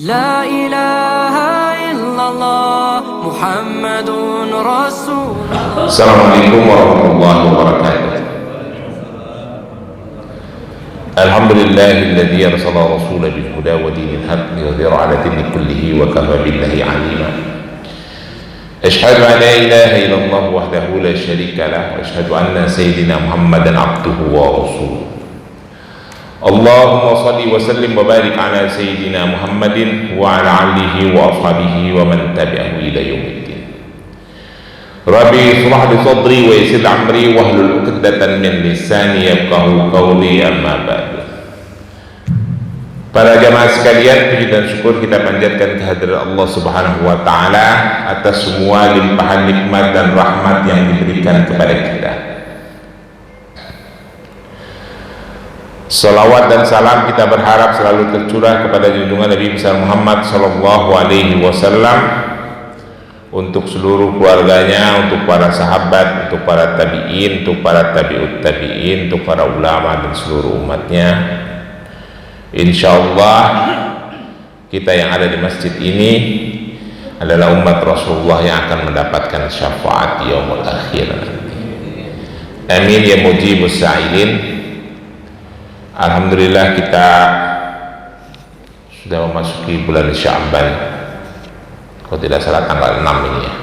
لا إله إلا الله محمد رسول الله. Assalamualaikum warahmatullahi wabarakatuh. Alhamdulillahilladzi arsala rasulahu bil huda wa dinil haqq liyudhhira 'ala dini kullihi wa kafa billahi 'alima. Asyhadu an la ilaha illallah wahdahu la syarika lah wa asyhadu anna sayyidina Muhammadan 'abduhu wa rasuluh. Allahumma salli wa sallim wa barik ala sayyidina Muhammadin wa ala alihi wa ashabihi wa man tabi'ahu ila yaumiddin. Rabbi shrah li sadri wa yassir amri wahlul 'uqdatan min lisani yafqahu qawli, amma ba'du. Para jamaah sekalian, puji dan syukur kita panjatkan kehadirat Allah Subhanahu wa taala atas semua limpahan nikmat dan rahmat yang diberikan kepada kita. Salawat dan salam kita berharap selalu tercurah kepada junjungan Nabi besar Muhammad sallallahu alaihi wasallam, untuk seluruh keluarganya, untuk para sahabat, untuk para tabi'in, untuk para tabi'ut tabi'in, untuk para ulama dan seluruh umatnya. Insyaallah kita yang ada di masjid ini adalah umat Rasulullah yang akan mendapatkan syafaat yaumul akhir. Amin ya mujibus sa'ilin. Alhamdulillah kita sudah memasuki bulan Sya'ban, kalau tidak salah tanggal 6 ini ya.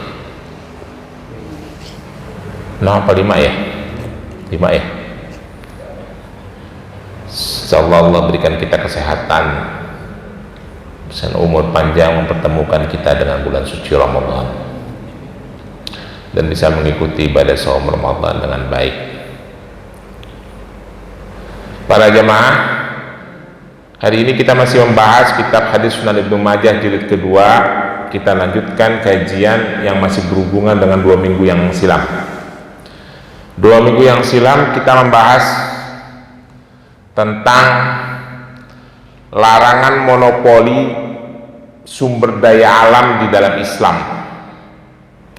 6 apa 5 ya? 5 ya. Insyaallah Allah berikan kita kesehatan dan umur panjang, mempertemukan kita dengan bulan suci Ramadan dan bisa mengikuti ibadah saum Ramadan dengan baik. Para jemaah, hari ini kita masih membahas kitab Hadis Sunan Ibnu Majah jilid kedua. Kita lanjutkan kajian yang masih berhubungan dengan 2 minggu yang silam. 2 minggu yang silam kita membahas tentang larangan monopoli sumber daya alam di dalam Islam,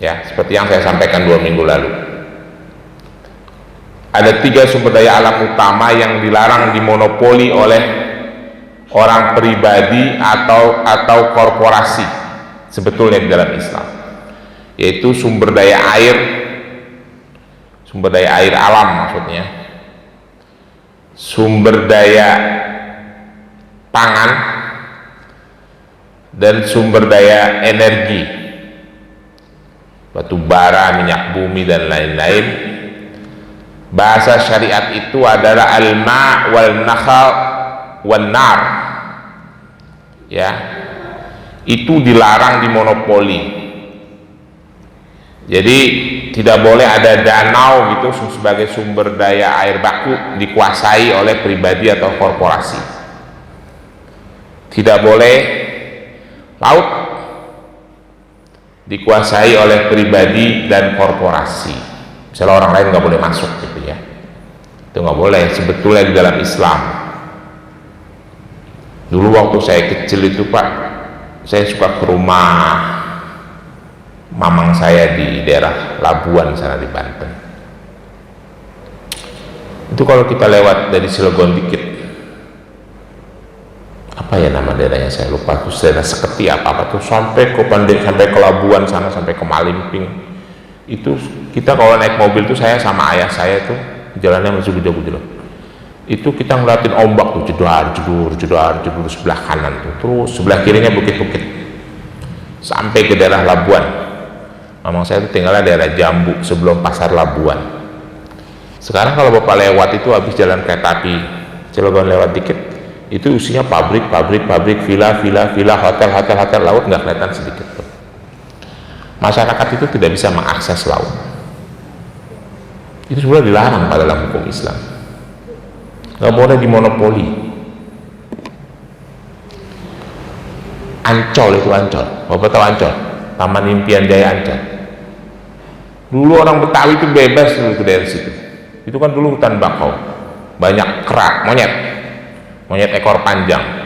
ya, seperti yang saya sampaikan 2 minggu lalu. Ada 3 sumber daya alam utama yang dilarang dimonopoli oleh orang pribadi atau korporasi sebetulnya di dalam Islam, yaitu sumber daya air alam maksudnya, sumber daya pangan, dan sumber daya energi, batu bara, minyak bumi, dan lain-lain. Bahasa syariat itu adalah al-ma' wal nakhal wal nar, ya, itu dilarang dimonopoli. Jadi tidak boleh ada danau gitu sebagai sumber daya air baku dikuasai oleh pribadi atau korporasi. Tidak boleh laut dikuasai oleh pribadi dan korporasi. Misalnya orang lain nggak boleh masuk gitu ya, itu nggak boleh sebetulnya di dalam Islam. Dulu waktu saya kecil itu Pak, saya suka ke rumah mamang saya di daerah Labuan sana di Banten. Itu kalau kita lewat dari Cilegon dikit, apa ya nama daerahnya saya lupa, itu daerah Seketi apa tuh, sampai ke Pandai, sampai ke Labuan sana, sampai ke Malimping. Itu kita kalau naik mobil tuh, saya sama ayah saya tuh jalannya masih gede-gede loh. Itu kita ngeliatin ombak tuh, jedar jedur sebelah kanan tuh, terus sebelah kirinya bukit-bukit sampai ke daerah Labuan. Mamang saya tuh tinggalnya daerah Jambu sebelum pasar Labuan. Sekarang kalau bapak lewat itu habis jalan kereta api Cilegon lewat dikit, itu isinya pabrik, villa, hotel laut nggak kelihatan sedikit tuh. Masyarakat itu tidak bisa mengakses laut. Itu sebenarnya dilarang pada dalam hukum Islam. Nggak boleh dimonopoli. Ancol itu Ancol, Bapak tahu Ancol? Taman Impian Jaya Ancol. Dulu orang Betawi itu bebas dulu dari situ. Itu kan dulu hutan bakau, banyak kerak, monyet ekor panjang.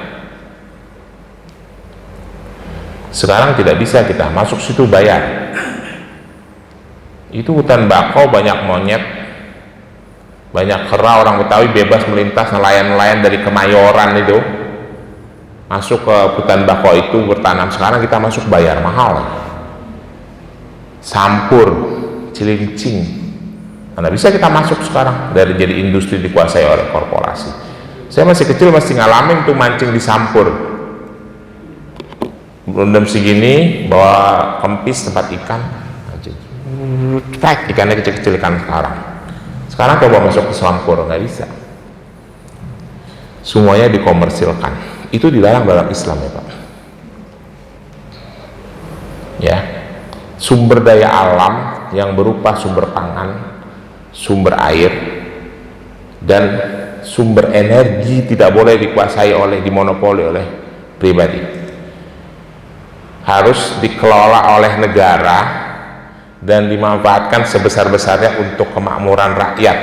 Sekarang tidak bisa kita masuk situ, bayar. Itu hutan bakau, banyak monyet, banyak kera. Orang Betawi bebas melintas, nelayan-nelayan dari Kemayoran itu masuk ke hutan bakau itu bertanam. Sekarang kita masuk bayar mahal. Sampur, cilincing, mana bisa kita masuk sekarang dari jadi industri dikuasai oleh korporasi. Saya masih kecil masih ngalamin tuh mancing di Sampur, berendam segini bawa kempis tempat ikan, ikannya kecil-kecil ikan sekarang. Sekarang coba masuk ke Sampur nggak bisa, semuanya dikomersilkan. Itu dilarang dalam Islam ya Pak ya. Sumber daya alam yang berupa sumber pangan, sumber air, dan sumber energi tidak boleh dikuasai dimonopoli oleh pribadi. Harus dikelola oleh negara dan dimanfaatkan sebesar-besarnya untuk kemakmuran rakyat.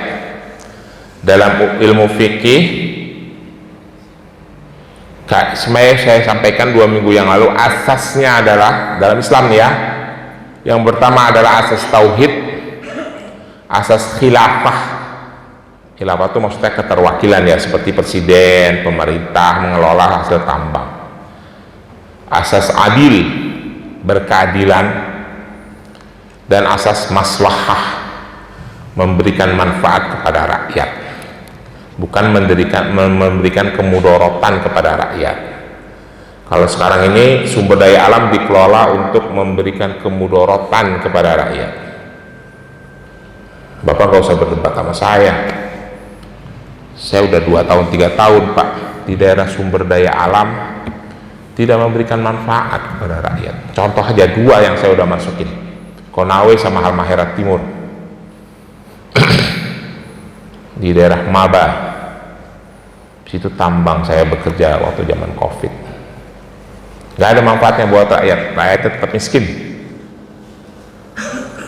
Dalam ilmu fikih, saya sampaikan 2 minggu yang lalu, asasnya adalah dalam Islam ya. Yang pertama adalah asas tauhid, asas khilafah. Khilafah itu maksudnya keterwakilan ya, seperti presiden, pemerintah mengelola hasil tambang. Asas adil, berkeadilan, dan asas maslahah, memberikan manfaat kepada rakyat, bukan memberikan kemudorotan kepada rakyat. Kalau sekarang ini sumber daya alam dikelola untuk memberikan kemudorotan kepada rakyat. Bapak gak usah berdebat sama saya udah 2 tahun 3 tahun Pak di daerah sumber daya alam tidak memberikan manfaat kepada rakyat. Contoh aja 2 yang saya udah masukin, Konawe sama Halmahera Timur di daerah Maba. Situ tambang saya bekerja waktu zaman Covid. Gak ada manfaatnya buat rakyat. Rakyat tetap miskin.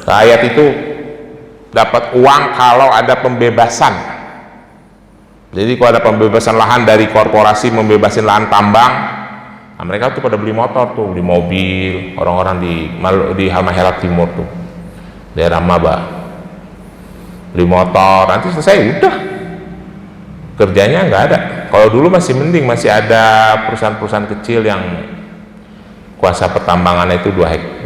Rakyat itu dapat uang kalau ada pembebasan. Jadi kalau ada pembebasan lahan dari korporasi, membebasin lahan tambang, nah mereka tuh pada beli motor tuh, beli mobil. Orang-orang di Halmahera Timur tuh, daerah Maba, beli motor. Nanti selesai udah, kerjanya nggak ada. Kalau dulu masih mending, masih ada perusahaan-perusahaan kecil yang kuasa pertambangannya itu 200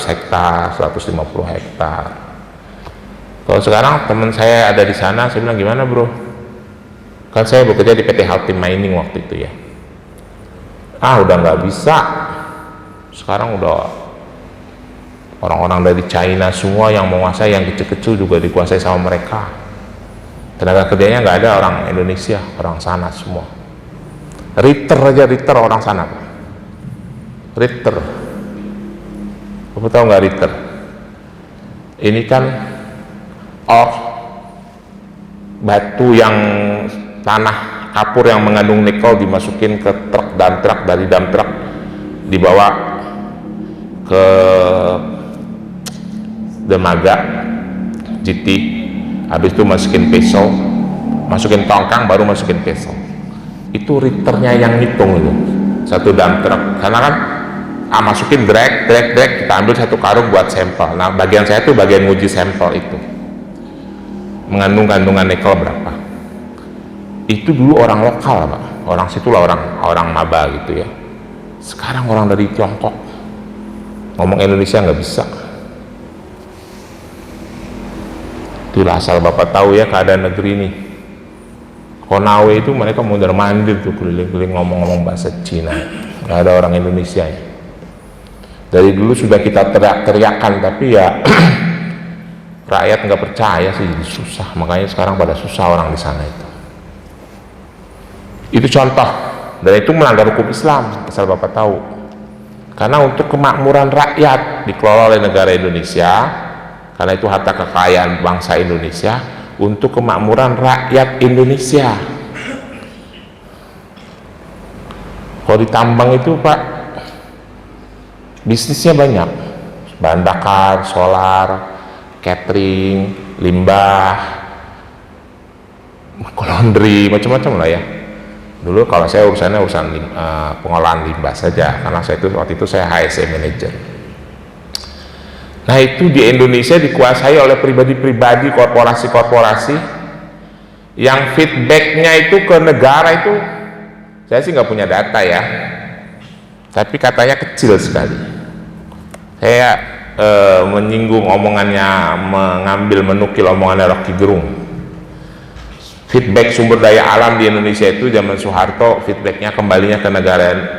hektar, 150 hektar. Kalau sekarang teman saya ada di sana, saya bilang gimana bro? Kan saya bekerja di PT Haltim Mining waktu itu ya. Udah nggak bisa. Sekarang udah orang-orang dari China semua yang menguasai, yang kecil-kecil juga dikuasai sama mereka. Tenaga kerjanya nggak ada orang Indonesia, orang sana semua. Riter orang sana Pak. Riter, kamu tahu nggak Riter? Ini kan batu yang tanah kapur yang mengandung nikel dimasukin ke truk dan truk, dari dam truk dibawa ke dermaga GT, habis itu masukin peso, masukin tongkang, baru masukin peso. Itu Riternya yang ngitung itu satu dam truk, karena kan masukin drag, kita ambil satu karung buat sampel. Nah bagian saya tuh bagian nguji sampel itu mengandung kandungan nikel berapa. Itu dulu orang lokal Pak, orang situlah, orang Maba gitu ya. Sekarang orang dari Tiongkok ngomong Indonesia nggak bisa. Itulah asal Bapak tahu ya keadaan negeri ini. Konawe itu mereka mondar-mandir tuh, keliling-keliling ngomong-ngomong bahasa Cina, nggak ada orang Indonesia ya. Dari dulu sudah kita teriak-teriakan, tapi ya rakyat nggak percaya sih, susah. Makanya sekarang pada susah orang di sana itu. Itu contoh, dan itu melanggar hukum Islam, asal Bapak tahu. Karena untuk kemakmuran rakyat dikelola oleh negara Indonesia, karena itu harta kekayaan bangsa Indonesia, untuk kemakmuran rakyat Indonesia. Kalau ditambang itu Pak, bisnisnya banyak, bahan bakar, solar, catering, limbah, laundry, macam-macam lah ya. Dulu kalau saya urusan pengolahan limbah saja, karena waktu itu saya HSE manager. Nah itu di Indonesia dikuasai oleh pribadi-pribadi, korporasi-korporasi yang feedbacknya itu ke negara itu Saya sih nggak punya data ya, tapi katanya kecil sekali. Saya menyinggung omongannya, menukil omongannya Rocky Gerung. Feedback sumber daya alam di Indonesia itu zaman Soeharto, feedbacknya kembalinya ke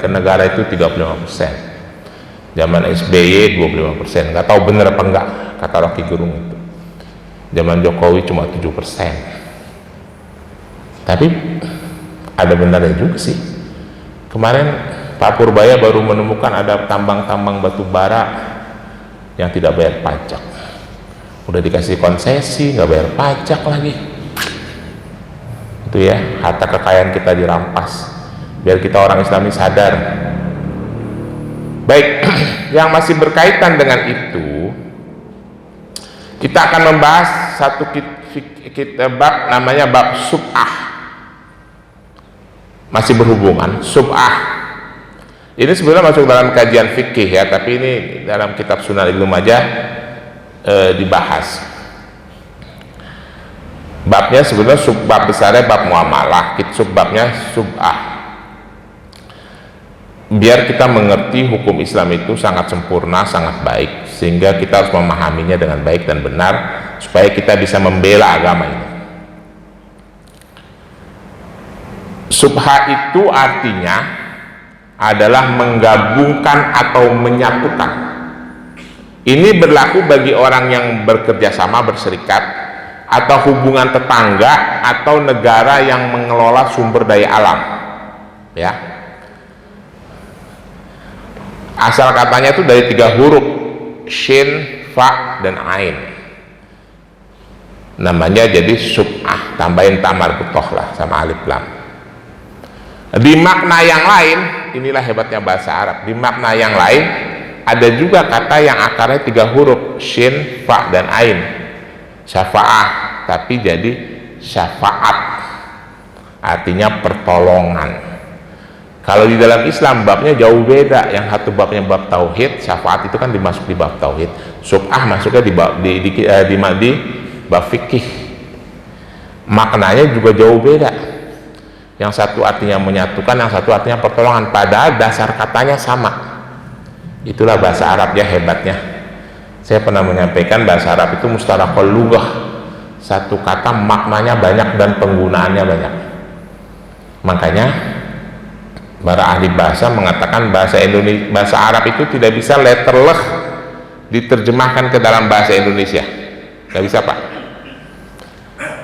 negara itu 35%. Zaman SBY 25%. Nggak tahu bener apa enggak, kata Rocky Gerung itu. Zaman Jokowi cuma 7%. Tapi ada benarnya juga sih. Kemarin Pak Purbaya baru menemukan ada tambang-tambang batu bara yang tidak bayar pajak. Udah dikasih konsesi, nggak bayar pajak lagi. Itu ya, harta kekayaan kita dirampas. Biar kita orang Islami sadar. Baik, yang masih berkaitan dengan itu, kita akan membahas satu bab namanya bab sub'ah. Masih berhubungan, sub'ah. Ini sebenarnya masuk dalam kajian fikih ya, tapi ini dalam kitab Sunan Ibnu Majah dibahas. Babnya sebenarnya subbab besarnya bab muamalah, subbabnya sub'ah. Biar kita mengerti hukum Islam itu sangat sempurna, sangat baik, sehingga kita harus memahaminya dengan baik dan benar supaya kita bisa membela agama ini. Subha itu artinya adalah menggabungkan atau menyatukan. Ini berlaku bagi orang yang bekerja sama, berserikat, atau hubungan tetangga, atau negara yang mengelola sumber daya alam. Ya. Asal katanya itu dari 3 huruf, shin, fa, dan ain. Namanya jadi sub'ah, tambahin tamar butoh lah sama alif lam. Di makna yang lain, inilah hebatnya bahasa Arab, di makna yang lain ada juga kata yang akarnya 3 huruf, shin, fa, dan ain. Syafa'ah, tapi jadi syafaat, artinya pertolongan. Kalau di dalam Islam babnya jauh beda. Yang satu babnya bab tauhid, syafaat itu kan dimasuk di bab tauhid, sub'ah masuknya di bab fikih. Maknanya juga jauh beda. Yang satu artinya menyatukan, yang satu artinya pertolongan, padahal dasar katanya sama. Itulah bahasa Arab ya, hebatnya. Saya pernah menyampaikan bahasa Arab itu mustalahul lughah, satu kata maknanya banyak dan penggunaannya banyak. Makanya para ahli bahasa mengatakan bahasa Arab itu tidak bisa letterless diterjemahkan ke dalam bahasa Indonesia. Nggak bisa, Pak.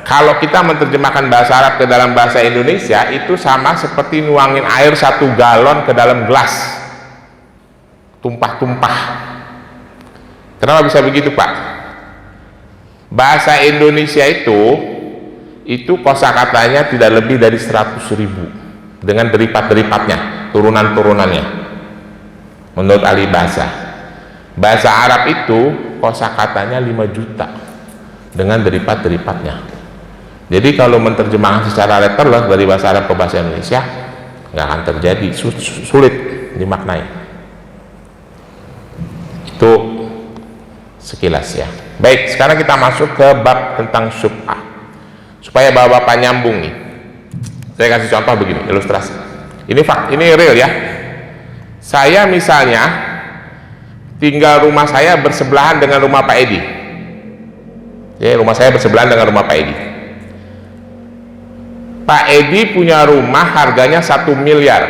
Kalau kita menerjemahkan bahasa Arab ke dalam bahasa Indonesia, itu sama seperti nuangin air 1 galon ke dalam gelas, tumpah-tumpah. Kenapa bisa begitu, Pak? Bahasa Indonesia itu kosakatanya tidak lebih dari 100.000 dengan deripat-deripatnya, turunan-turunannya menurut ahli bahasa. Bahasa Arab itu kosakatanya 5 juta dengan deripat-deripatnya. Jadi kalau menerjemahkan secara letterless dari bahasa Arab ke bahasa Indonesia nggak akan terjadi, sulit dimaknai. Itu sekilas ya. Baik, sekarang kita masuk ke bab tentang sub'ah. Supaya bapak-bapak nyambung nih, saya kasih contoh begini, ilustrasi. Ini real ya. Saya misalnya tinggal, rumah saya bersebelahan dengan rumah Pak Edi. Ya, rumah saya bersebelahan dengan rumah Pak Edi. Pak Edi punya rumah harganya 1 miliar.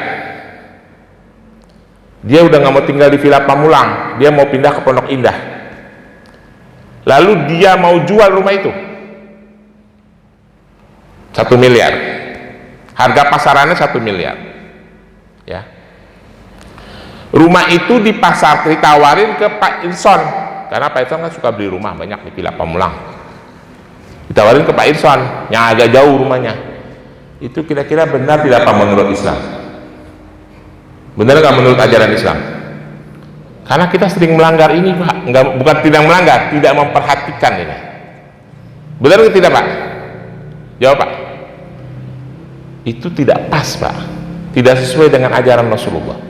Dia udah nggak mau tinggal di Villa Pamulang, dia mau pindah ke Pondok Indah. Lalu dia mau jual rumah itu 1 miliar. Harga pasarannya 1 miliar. Ya. Rumah itu ditawarin ke Pak Irson, karena Pak Irson kan suka beli rumah banyak di Villa Pamulang. Ditawarin ke Pak Irson yang agak jauh rumahnya. Itu kira-kira benar tidak Pak menurut Islam? Benar nggak menurut ajaran Islam? Karena kita sering melanggar ini, Pak. Bukan tidak melanggar, tidak memperhatikan ini. Benar atau tidak, Pak? Jawab, Pak. Itu tidak pas, Pak. Tidak sesuai dengan ajaran Rasulullah.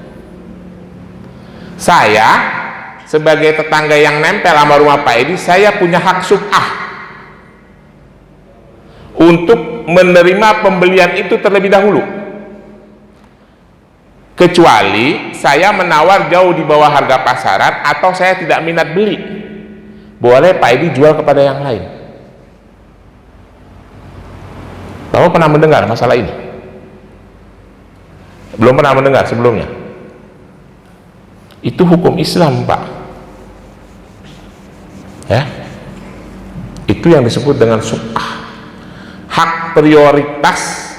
Saya sebagai tetangga yang nempel sama rumah Pak Edi, saya punya hak sub'ah untuk menerima pembelian itu terlebih dahulu. kecuali saya menawar jauh di bawah harga pasaran atau saya tidak minat beli, boleh Pak Edi jual kepada yang lain. Kamu pernah mendengar masalah ini? Belum pernah mendengar sebelumnya? Itu hukum Islam, Pak. Ya, itu yang disebut dengan subah, hak prioritas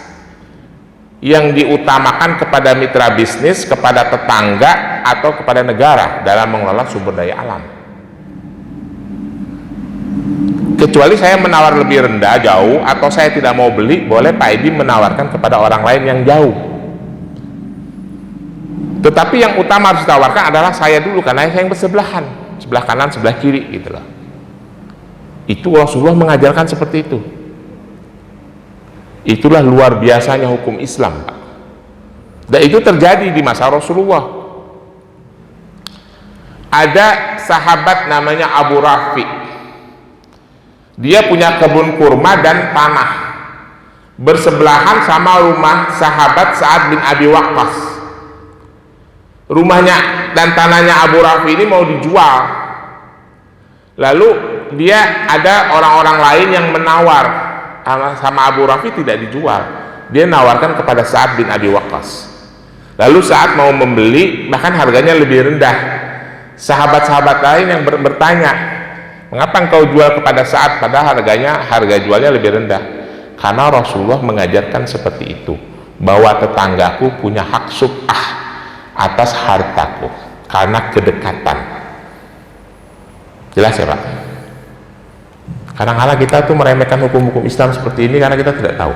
yang diutamakan kepada mitra bisnis, kepada tetangga, atau kepada negara dalam mengelola sumber daya alam. Kecuali saya menawar lebih rendah, jauh, atau saya tidak mau beli, boleh Pak Edi menawarkan kepada orang lain yang jauh. Tetapi yang utama harus ditawarkan adalah saya dulu, karena saya yang bersebelahan, sebelah kanan, sebelah kiri, gitu loh. Itu Rasulullah mengajarkan seperti itu. Itulah luar biasanya hukum Islam, Pak. Dan itu terjadi di masa Rasulullah. Ada sahabat namanya Abu Rafi. Dia punya kebun kurma dan tanah bersebelahan sama rumah sahabat Sa'ad bin Abi Waqqas. Rumahnya dan tanahnya Abu Rafi ini mau dijual. Lalu dia ada orang-orang lain yang menawar, sama Abu Rafi tidak dijual. Dia nawarkan kepada Sa'ad bin Abi Waqqas. Lalu Sa'ad mau membeli, bahkan harganya lebih rendah. Sahabat-sahabat lain yang bertanya, mengapa engkau jual kepada Sa'ad padahal harga jualnya lebih rendah? Karena Rasulullah mengajarkan seperti itu, bahwa tetanggaku punya hak subah atas hartaku karena kedekatan. Jelas ya Pak? Kadang-kadang kita tuh meremehkan hukum-hukum Islam seperti ini karena kita tidak tahu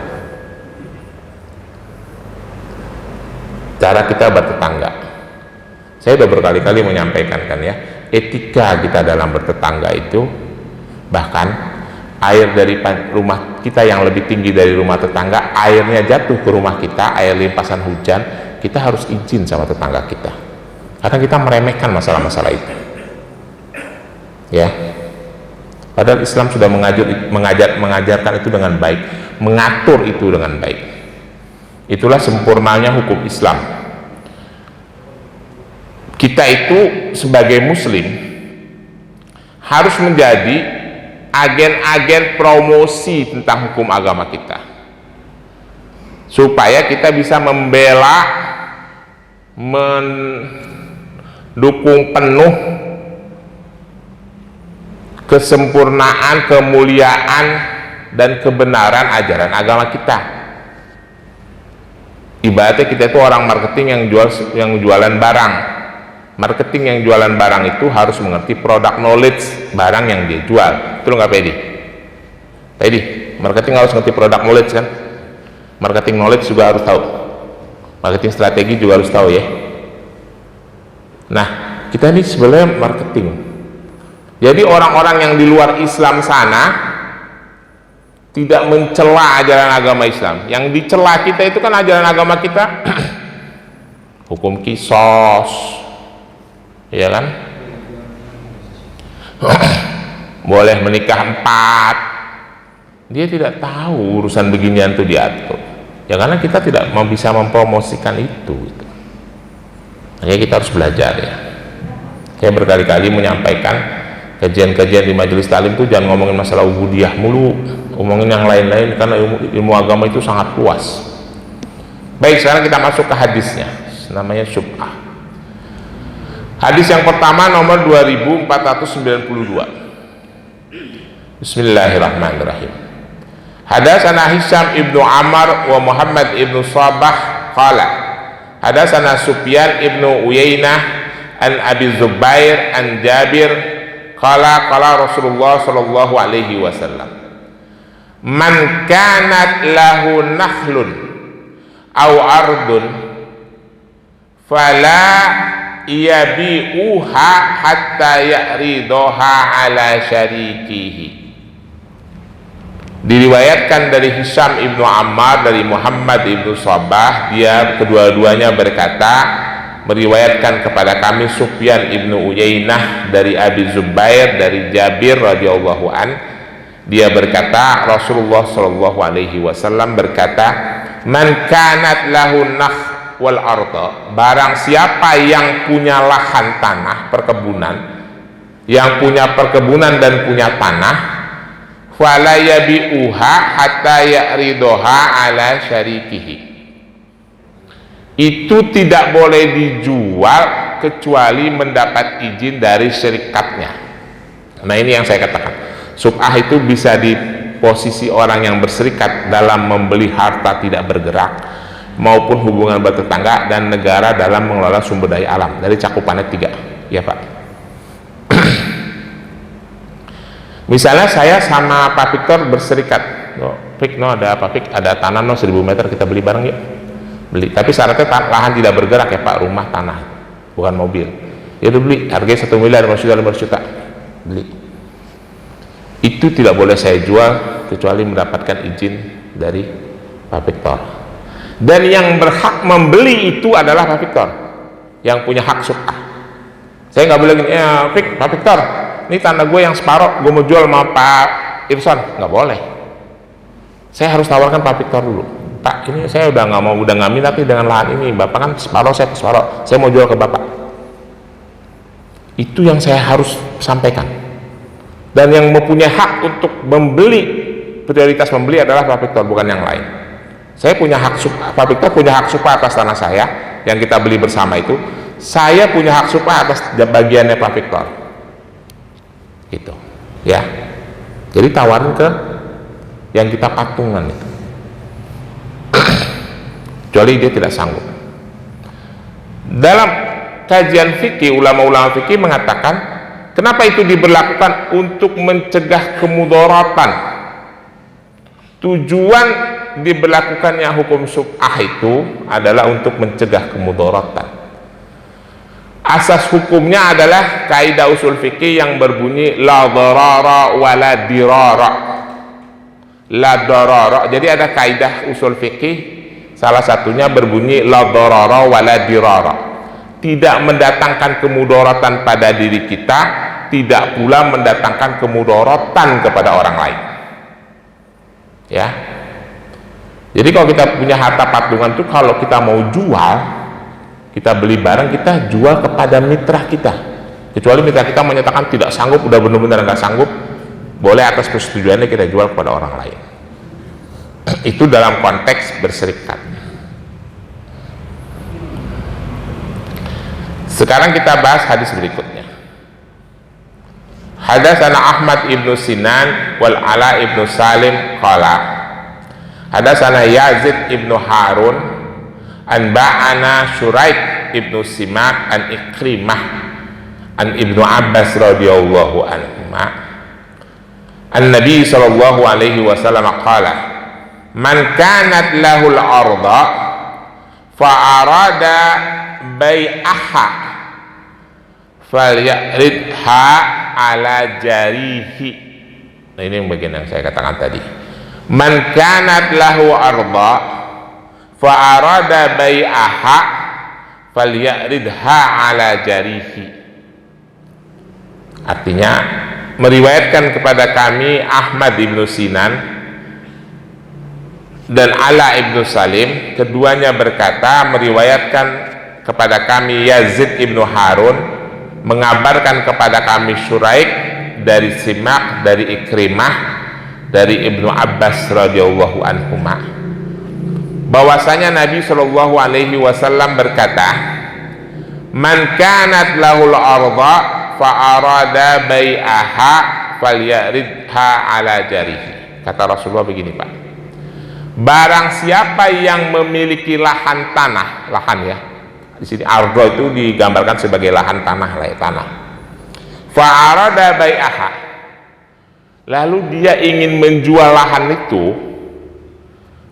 cara kita bertetangga. Saya sudah berkali-kali menyampaikan kan ya, etika kita dalam bertetangga itu, bahkan air dari rumah kita yang lebih tinggi dari rumah tetangga, airnya jatuh ke rumah kita, air limpasan hujan, kita harus izin sama tetangga kita, karena kita meremehkan masalah-masalah itu ya. Padahal Islam sudah mengajarkan itu dengan baik, mengatur itu dengan baik. Itulah sempurnanya hukum Islam. Kita itu sebagai muslim harus menjadi agen-agen promosi tentang hukum agama kita, supaya kita bisa membela, mendukung penuh kesempurnaan, kemuliaan, dan kebenaran ajaran agama kita. Ibaratnya kita itu orang marketing yang jualan barang. Marketing yang jualan barang itu harus mengerti product knowledge barang yang dia jual. Betul nggak Pedi? Pedi, marketing harus mengerti product knowledge kan? Marketing knowledge juga harus tahu. Marketing strategi juga harus tahu ya. Nah, kita ini sebenarnya marketing. Jadi orang-orang yang di luar Islam sana tidak mencela ajaran agama Islam. Yang dicela kita itu kan ajaran agama kita hukum kisos, ya kan? Boleh menikah 4. Dia tidak tahu urusan beginian itu diatur. Ya karena kita tidak bisa mempromosikan itu. Makanya kita harus belajar ya. Saya berkali-kali menyampaikan kajian-kajian di majelis talim itu jangan ngomongin masalah ubudiyah mulu, ngomongin yang lain-lain, karena ilmu agama itu sangat luas. Baik, sekarang kita masuk ke hadisnya, namanya syubhah. Hadis yang pertama nomor 2492. Bismillahirrahmanirrahim. Hadatsana Hisham ibnu Amr wa Muhammad ibnu Sabah qala hadatsana Sufyan ibnu Uyainah an Abi Zubair an Jabir qala Rasulullah sallallahu alaihi wasallam, man kanat lahu nakhlun aw ardun fala yabi'uha hatta ya'ridaha ala syarikihi. Diriwayatkan dari Hisham ibnu Ammar dari Muhammad ibnu Sabah, dia kedua-duanya berkata, meriwayatkan kepada kami Sufyan ibnu Uyainah dari Abi Zubair dari Jabir radhiyallahu an, dia berkata Rasulullah sallallahu alaihi wasallam berkata, man kanat lahu wal arda, barang siapa yang punya lahan tanah perkebunan, yang punya perkebunan dan punya tanah, fala yabi'uha hatta ya'ridoha ala syarikihi, itu tidak boleh dijual kecuali mendapat izin dari syirikatnya. Nah, ini yang saya katakan, sub'ah itu bisa di posisi orang yang berserikat dalam membeli harta tidak bergerak, maupun hubungan bertetangga dan negara dalam mengelola sumber daya alam. Dari cakupannya 3, ya Pak. Misalnya saya sama Pak Victor berserikat, Pik, ada Pak Pik, ada tanah 1000 meter, kita beli bareng yuk. Beli, tapi syaratnya lahan tidak bergerak ya Pak, rumah tanah, bukan mobil. Ya udah beli, harganya 1 miliar, 500 juta, beli. Itu tidak boleh saya jual kecuali mendapatkan izin dari Pak Victor. Dan yang berhak membeli itu adalah Pak Victor, yang punya hak sub'ah. Saya nggak boleh gini, Pak Victor, ini tanah gue yang separoh, gue mau jual sama Pak Irson, nggak boleh. Saya harus tawarkan Pak Victor dulu, Pak, ini saya udah nggak minat nih dengan lahan ini, Bapak kan separoh, saya mau jual ke Bapak. Itu yang saya harus sampaikan. Dan yang mempunyai hak untuk membeli, prioritas membeli adalah Pak Victor, bukan yang lain. Saya punya hak supah, Pak Victor punya hak supah atas tanah saya yang kita beli bersama itu. Saya punya hak supah atas bagiannya Pak Victor. Gitu, ya. Jadi tawarin ke yang kita patungan itu. Kecuali dia tidak sanggup. Dalam kajian fikih, ulama-ulama fikih mengatakan, kenapa itu diberlakukan? Untuk mencegah kemudaratan. Tujuan diberlakukannya hukum sub'ah itu adalah untuk mencegah kemudaratan. Asas hukumnya adalah kaidah usul fikih yang berbunyi la dharara wa la dirara. La dharara. Jadi ada kaidah usul fikih, salah satunya berbunyi la dharara wa la dirara. Tidak mendatangkan kemudaratan pada diri kita, tidak pula mendatangkan kemudaratan kepada orang lain. Ya. Jadi kalau kita punya harta patungan itu, kalau kita mau jual, kita beli barang, kita jual kepada mitra kita. Kecuali mitra kita menyatakan tidak sanggup, udah benar-benar nggak sanggup, boleh atas persetujuannya kita jual kepada orang lain. Itu dalam konteks berserikat. Sekarang kita bahas hadis berikutnya. Hadatsana Ahmad ibnu Sinan wal Ala ibnu Salim qala hadatsana Yazid ibnu Harun an ba'ana Syuraik ibnu Simak an Ikrimah an Ibnu Abbas radhiyallahu anhuma an Nabi sallallahu alaihi wasallam qala man kanat lahul arda fa arada bai'aha falyaridha ala jarihi. Nah, ini yang bagian yang saya katakan tadi. Man kanat lahu arda fa arada bai'aha falyaridha ala jarihi. Artinya, meriwayatkan kepada kami Ahmad ibnu Sinan dan Ala ibnu Salim, keduanya berkata, meriwayatkan kepada kami Yazid ibnu Harun, mengabarkan kepada kami Syuraik dari Simak, dari Ikrimah, dari Ibnu Abbas radhiyallahu anhuma, bahwasanya Nabi Shallallahu alaihi wasallam berkata, man kanat lahul arda fa arada bai'aha falyaridha ala jarihi. Kata Rasulullah begini, Pak, barang siapa yang memiliki lahan tanah, lahan ya, di sini ardo itu digambarkan sebagai lahan tanah, tanah. Fa arada bai'aha, lalu dia ingin menjual lahan itu,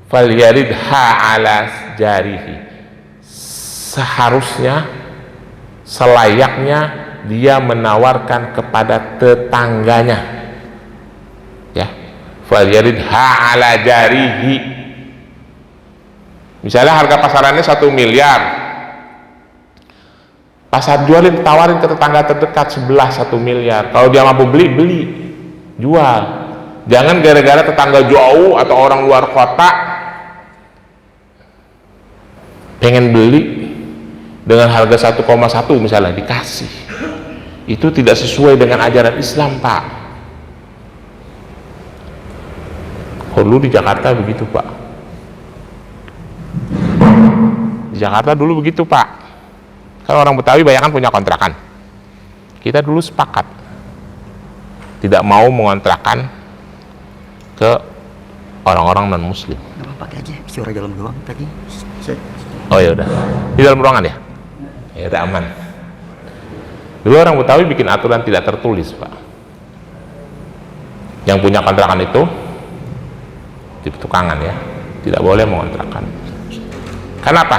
falyaridha ala jarihi, seharusnya, selayaknya dia menawarkan kepada tetangganya, ya, falyaridha ala jarihi. Misalnya harga pasarannya 1 miliar, pasar jualin, tawarin ke tetangga terdekat sebelah 1 miliar. Kalau dia mampu beli, beli, jual. Jangan gara-gara tetangga jauh atau orang luar kota pengen beli dengan harga 1,1 misalnya, dikasih. Itu tidak sesuai dengan ajaran Islam, Pak. Dulu di Jakarta begitu, Pak. Di Jakarta dulu begitu, Pak. Kalau orang Betawi banyak kan punya kontrakan. Kita dulu sepakat tidak mau mengontrakan ke orang-orang non Muslim. Nggak apa-apa, pakai aja suara dalam doang tadi. Oh ya udah, di dalam ruangan ya? Ya udah, aman. Dulu orang Betawi bikin aturan tidak tertulis, Pak. Yang punya kontrakan itu di tukangan ya, tidak boleh mengontrakan. Kenapa?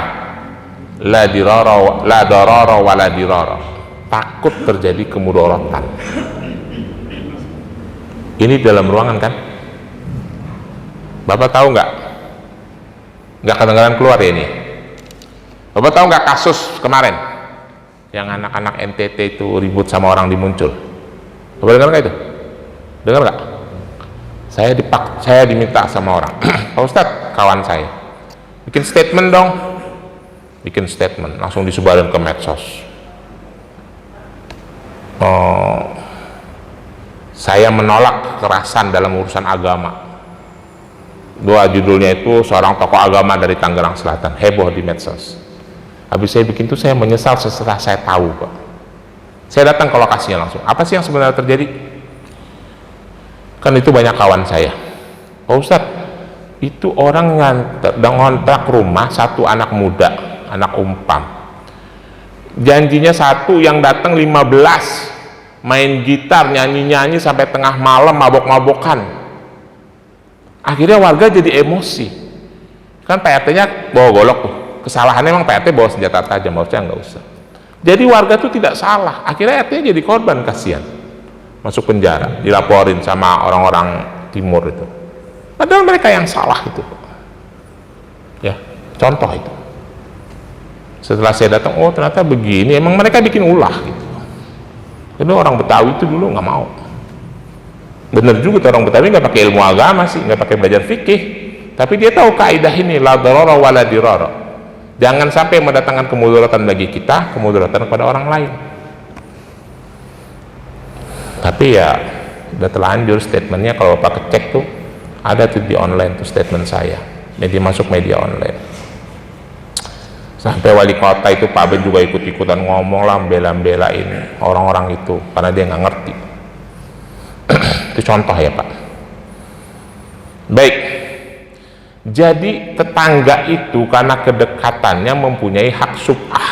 La darara wa la dirara. Takut terjadi kemudorotan. Ini dalam ruangan kan? Bapak tahu nggak? Nggak kedengaran keluar ya ini? Bapak tahu nggak kasus kemarin yang anak-anak NTT itu ribut sama orang di Muncul? Bapak dengar nggak itu? Dengar nggak? Saya diminta sama orang, Pak Ustadz, kawan saya, bikin statement dong. Bikin statement, langsung disebarin ke medsos. Saya menolak kekerasan dalam urusan agama. Dua judulnya itu, seorang tokoh agama dari Tangerang Selatan, heboh di medsos. Habis saya bikin itu, saya menyesal setelah saya tahu, Pak. Saya datang ke lokasinya langsung. Apa sih yang sebenarnya terjadi? Kan itu banyak kawan saya. Pak Ustadz, itu orang ngontrak rumah satu anak muda, anak umpam. Janjinya satu, yang datang 15, main gitar, nyanyi-nyanyi sampai tengah malam, mabok-mabokan. Akhirnya warga jadi emosi. Kan Pak RT-nya bawa golok tuh. Kesalahannya emang Pak RT bawa senjata tajam, harusnya nggak usah. Jadi warga tuh tidak salah. Akhirnya RT jadi korban, kasihan. Masuk penjara, dilaporin sama orang-orang timur itu. Padahal mereka yang salah itu. Ya, contoh itu. Setelah saya datang, oh ternyata begini. Emang mereka bikin ulah gitu. Jadi orang Betawi itu dulu nggak mau. Bener juga, orang Betawi nggak pakai ilmu agama sih, nggak pakai belajar fikih, tapi dia tahu kaidah ini, la darara wa la dirara. Jangan sampai mendatangkan kemudaratan bagi kita, kemudaratan kepada orang lain. Tapi ya udah terlanjur statementnya. Kalau Bapak cek tuh ada tuh di online tuh statement saya, media masuk media online. Sampai wali kota itu Pak Ben juga ikut-ikutan ngomong lah, bela-belain orang-orang itu karena dia nggak ngerti. Itu contoh ya Pak. Baik, jadi tetangga itu karena kedekatannya mempunyai hak subah,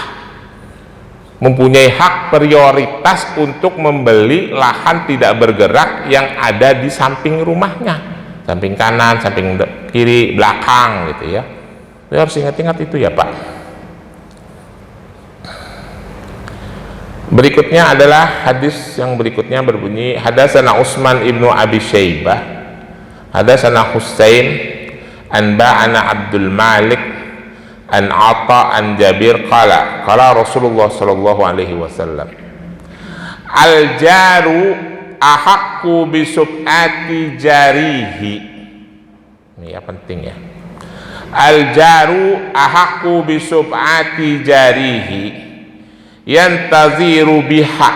mempunyai hak prioritas untuk membeli lahan tidak bergerak yang ada di samping rumahnya, samping kanan, samping kiri, belakang gitu ya. Kita harus ingat-ingat itu ya Pak. Berikutnya adalah hadis yang berikutnya berbunyi, hadatsana Utsman ibnu Abi Syaibah, hadatsana Husain an ba'ana Abdul Malik an Atha an Jabir qala Rasulullah sallallahu alaihi wasallam, al jaru ahaqqu bi sub'ati jarihi. Ini ya penting ya. Al jaru ahaqqu bi sub'ati jarihi yantaziru biha.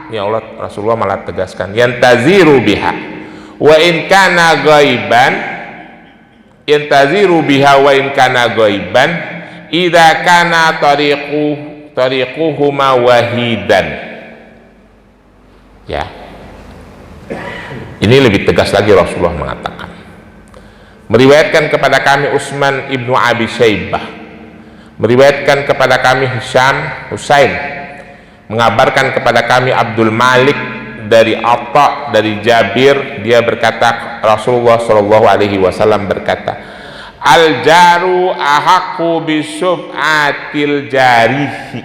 Ya Allah, Rasulullah malah tegaskan yantaziru biha wa in kana ghaiban, yantaziru biha wa in kana ghaiban idza kana tariquhuma wahidan. Ya, ini lebih tegas lagi Rasulullah mengatakan. Meriwayatkan kepada kami Utsman ibnu Abi Syaibah, meriwayatkan kepada kami Husain, mengabarkan kepada kami Abdul Malik dari Atha dari Jabir, dia berkata Rasulullah Shallallahu Alaihi Wasallam berkata, al jaru ahaqqu bisub'atil jarihi.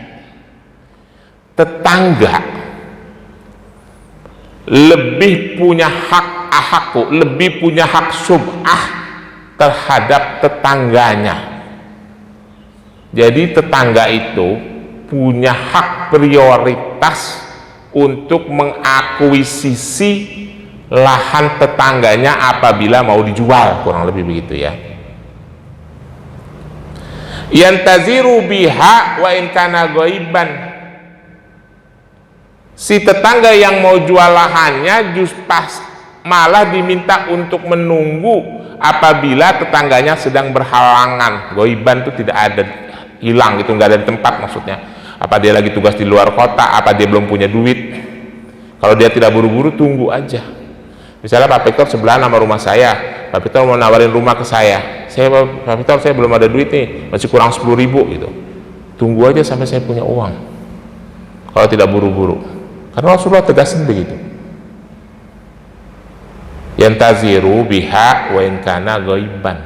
Tetangga lebih punya hak ahaqqu, lebih punya hak sub'ah terhadap tetangganya. Jadi tetangga itu punya hak prioritas untuk mengakuisisi lahan tetangganya apabila mau dijual, kurang lebih begitu ya. yantaziru biha wa in kana ghaiban. Si tetangga yang mau jual lahannya malah diminta untuk menunggu apabila tetangganya sedang berhalangan. Ghaiban itu tidak ada, hilang gitu, nggak ada di tempat maksudnya. Apa dia lagi tugas di luar kota, apa dia belum punya duit. Kalau dia tidak buru-buru, tunggu aja. Misalnya Pak Victor sebelah nama rumah saya, Pak Victor mau nawarin rumah ke saya, Pak Victor saya belum ada duit nih, masih kurang 10.000 gitu. Tunggu aja sampai saya punya uang, kalau tidak buru-buru. Karena Rasulullah tegasin begitu, yantaziru biha wa in kana ghaiban,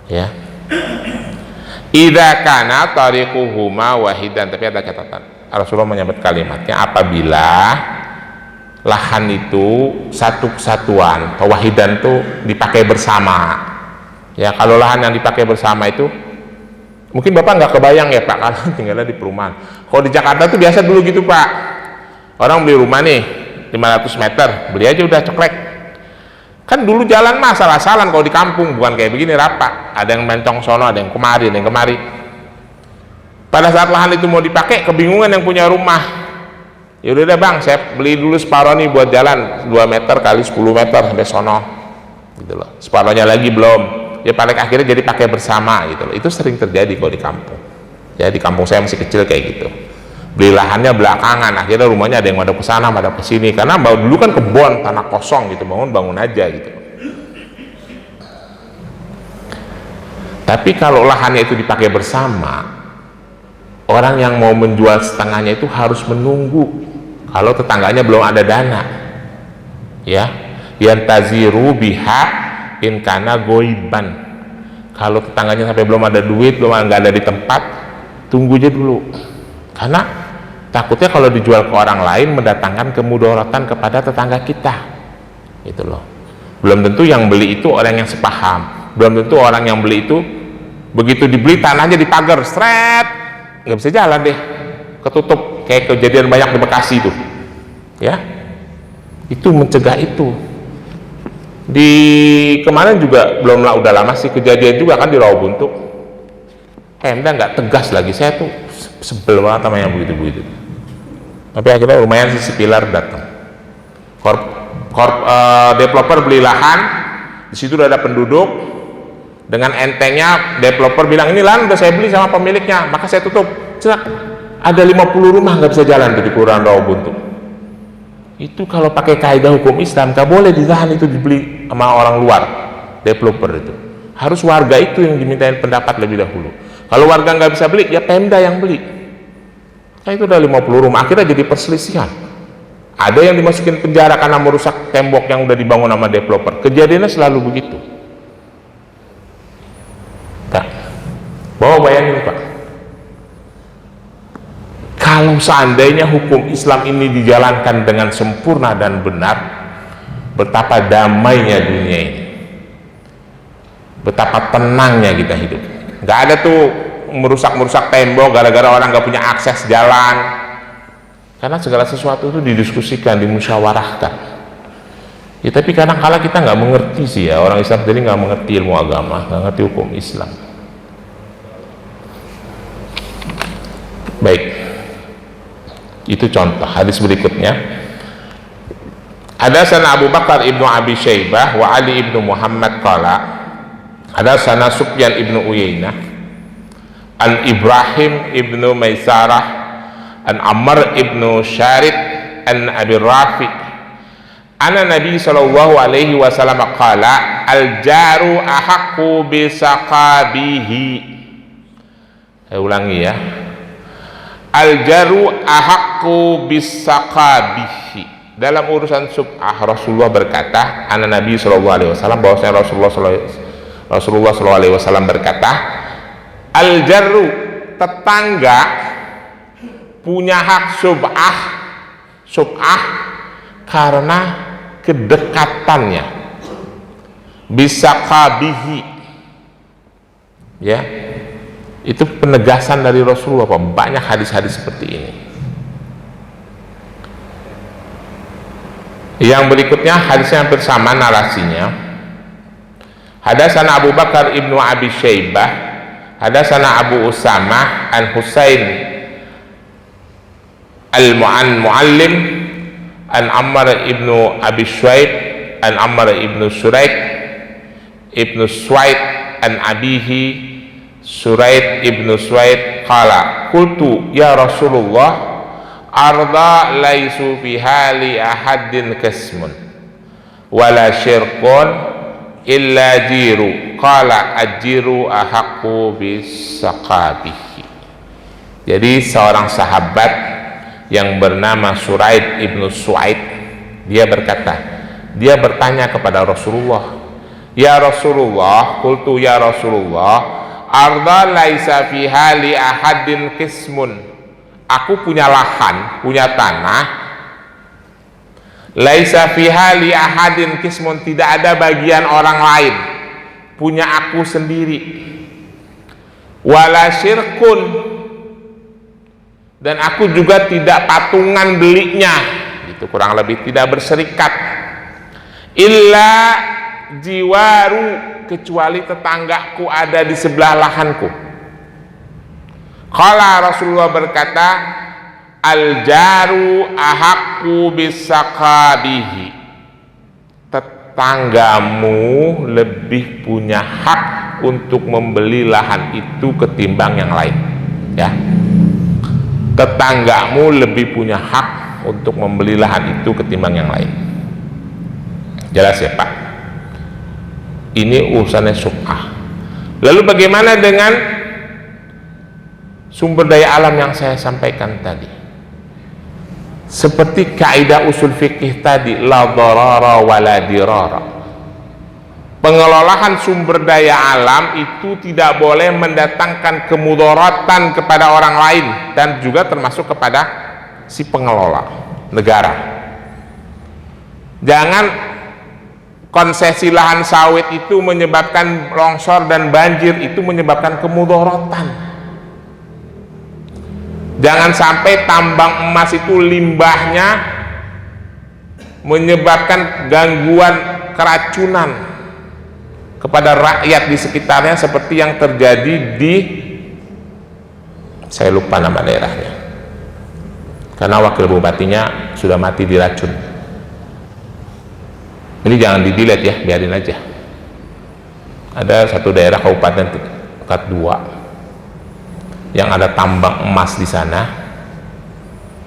ya. Idza kana tariquhuma wahidan, tapi ada catatan. Rasulullah menyebut kalimatnya apabila lahan itu satu kesatuan, atau wahidan itu dipakai bersama. Ya, kalau lahan yang dipakai bersama itu mungkin Bapak nggak kebayang ya Pak, kalau tinggalnya di perumahan. Kalau di Jakarta tuh biasa dulu gitu Pak, orang beli rumah nih 500 meter, beli aja udah ceklek. Kan dulu jalan mah salah-salan kalau di kampung, bukan kayak begini rapat, ada yang mencong sono, ada yang kemari, ada yang kemari. Pada saat lahan itu mau dipakai, kebingungan yang punya rumah. Ya udah Bang, saya beli dulu separuh nih buat jalan 2 meter kali 10 meter sampai sono, gitu loh. Separuhnya lagi belum, ya paling akhirnya jadi pakai bersama, gitu loh. Itu sering terjadi kalau di kampung. Ya di kampung saya masih kecil kayak gitu. Beli lahannya belakangan, akhirnya rumahnya ada yang madep ke sana, madep ke sini. Karena dulu kan kebun, tanah kosong gitu, bangun aja gitu. Tapi kalau lahannya itu dipakai bersama, orang yang mau menjual setengahnya itu harus menunggu kalau tetangganya belum ada dana, ya. Yantaziru biha in kana ghaiban. Kalau tetangganya sampai belum ada duit, nggak ada di tempat, tunggu aja dulu. Karena takutnya kalau dijual ke orang lain mendatangkan kemudaratan kepada tetangga kita, gitu loh. Belum tentu yang beli itu orang yang sepaham, belum tentu orang yang beli itu begitu dibeli tanahnya dipagar, stret, nggak bisa jalan deh, ketutup kayak kejadian banyak di Bekasi itu, ya. Itu mencegah itu. Di kemarin juga belum lah, udah lama sih kejadian juga kan di Rawabuntu. Pemda nggak tegas lagi, saya tuh sebel banget sama yang begitu-begitu. Tapi akhirnya lumayan si Pilar datang. Developer beli lahan, di situ udah ada penduduk. Dengan entengnya developer bilang ini lahan udah saya beli sama pemiliknya, maka saya tutup. Cerak, ada 50 rumah nggak bisa jalan tuh di Kelurahan Rawabuntu. Itu kalau pakai kaidah hukum Islam, nggak boleh di lahan itu dibeli sama orang luar, developer itu. Harus warga itu yang dimintain pendapat lebih dahulu. Kalau warga nggak bisa beli, ya Pemda yang beli. Nah, itu udah 50 rumah, akhirnya jadi perselisihan. Ada yang dimasukin penjara karena merusak tembok yang udah dibangun sama developer. Kejadiannya selalu begitu. Pak, bawa bayangin Pak, kalau seandainya hukum Islam ini dijalankan dengan sempurna dan benar, betapa damainya dunia ini, betapa tenangnya kita hidup. Nggak ada tuh merusak tembok gara-gara orang nggak punya akses jalan, karena segala sesuatu itu didiskusikan, dimusyawarahkan. Ya, tapi kadang-kala kita nggak mengerti sih ya, orang Islam jadi nggak mengerti ilmu agama, nggak ngerti hukum Islam. Baik, itu contoh. Hadis berikutnya, hadatsana Abu Bakar ibnu Abi Syaibah wa Ali ibnu Muhammad qala hadatsana Sufyan ibnu Uyainah an Ibrahim ibnu Maisarah an Ammar ibnu Syarid an Abi Rafi anna Nabi sallallahu alaihi wasallam qala al jaru ahaqqu bisaqabihi. Saya ulangi ya, al jaru ahaqqu bisaqabihi. Dalam urusan sub'ah, Rasulullah berkata, anna Nabi sallallahu alaihi wasallam, bahwasanya Rasulullah sallallahu alaihi wasallam berkata, al jaru, tetangga punya hak sub'ah karena kedekatannya, bisaqabihi, ya. Itu penegasan dari Rasulullah, banyak hadis-hadis seperti ini. Yang berikutnya hadisnya hampir sama narasinya. Hadatsana Abu Bakar ibnu Abi Syaibah hadatsana Abu Usamah an Husain al-Muallim an Ammar ibnu Abi Syuaib an Ammar ibnu Suraid ibnu Suwaid an abihi Suraid ibnu Suwaid qala qultu ya Rasulullah arda laisu fiha li ahadin kasmun wala syirkun illa jiru qala ajiru ahaqqu bisaqabihi. Jadi seorang sahabat yang bernama Suraid ibnu Suwaid, dia berkata, dia bertanya kepada Rasulullah, ya Rasulullah, qultu ya Rasulullah, arda laisa fiha li ahadin qismun, aku punya lahan, punya tanah, laisa fiha li ahadin qismun, tidak ada bagian orang lain, punya aku sendiri, wala syirkun, dan aku juga tidak patungan belinya, itu kurang lebih tidak berserikat, illa jiwaru, kecuali tetanggaku ada di sebelah lahanku. Qala Rasulullah berkata, al jaru ahaqqu bisaqabihi, tetanggamu lebih punya hak untuk membeli lahan itu ketimbang yang lain, ya. Tetanggamu lebih punya hak untuk membeli lahan itu ketimbang yang lain. Jelas ya Pak? Ini urusannya subhah. Lalu bagaimana dengan sumber daya alam yang saya sampaikan tadi? Seperti kaidah usul fikih tadi, la dharara wa la dirara. Pengelolaan sumber daya alam itu tidak boleh mendatangkan kemudaratan kepada orang lain dan juga termasuk kepada si pengelola negara. Jangan konsesi lahan sawit itu menyebabkan longsor dan banjir, itu menyebabkan kemudaratan. Jangan sampai tambang emas itu limbahnya menyebabkan gangguan keracunan kepada rakyat di sekitarnya, seperti yang terjadi di, saya lupa nama daerahnya karena wakil bupatinya sudah mati diracun. Ini jangan di-delete ya, biarin aja. Ada satu daerah kabupaten tingkat 2 yang ada tambang emas di sana.